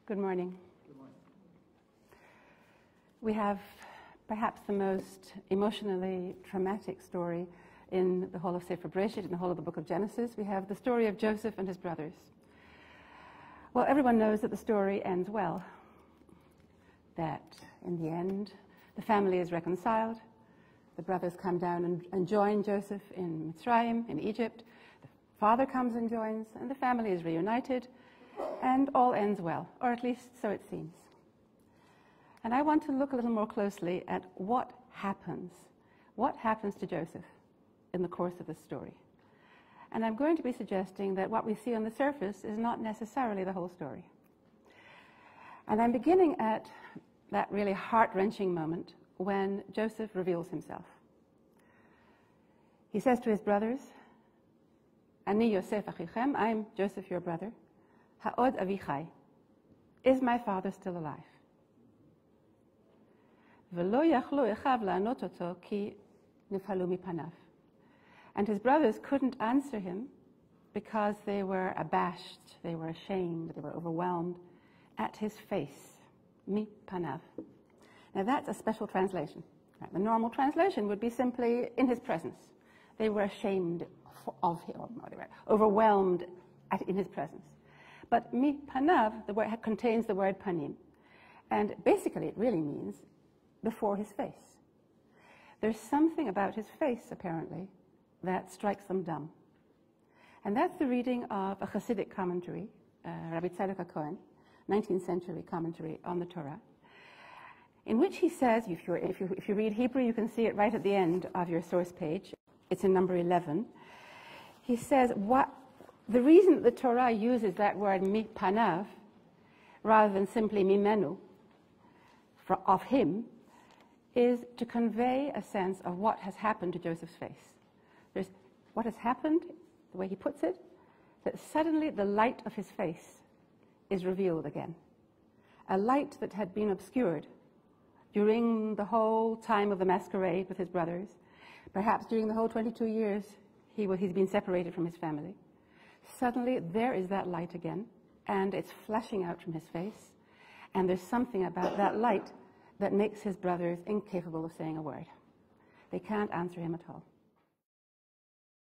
Good morning. Good morning. We have perhaps the most emotionally traumatic story in the whole of Sefer Bereshit, in the whole of the book of Genesis. We have the story of Joseph and his brothers. Well, everyone knows that the story ends well, that in the end the family is reconciled, the brothers come down and join Joseph in Mitzrayim, in Egypt, the father comes and joins, and the family is reunited, and all ends well, or at least so it seems. And I want to look a little more closely at what happens to Joseph in the course of this story. And I'm going to be suggesting that what we see on the surface is not necessarily the whole story. And I'm beginning at that really heart-wrenching moment when Joseph reveals himself. He says to his brothers, Ani Yosef achichem, I'm Joseph, your brother. Ha'od avichai, is my father still alive? V'lo yachlu echav la'anot oto ki nifhalu mipanav. And his brothers couldn't answer him because they were abashed, they were ashamed, they were overwhelmed at his face. Mipanav. Now that's a special translation. Right? The normal translation would be simply in his presence. They were ashamed of him, or they were overwhelmed in his presence. But mipanav, the word contains the word panim. And basically it really means before his face. There's something about his face, apparently, that strikes them dumb. And that's the reading of a Hasidic commentary, Rabbi Tzadok HaKohen, 19th century commentary on the Torah, in which he says, if you read Hebrew, you can see it right at the end of your source page. It's in number 11. He says, the reason that the Torah uses that word mipanav rather than simply mimenu, of him, is to convey a sense of what has happened to Joseph's face. What has happened, the way he puts it, that suddenly the light of his face is revealed again. A light that had been obscured during the whole time of the masquerade with his brothers, perhaps during the whole 22 years he's been separated from his family. Suddenly there is that light again, and it's flashing out from his face, and there's something about that light that makes his brothers incapable of saying a word. They can't answer him at all.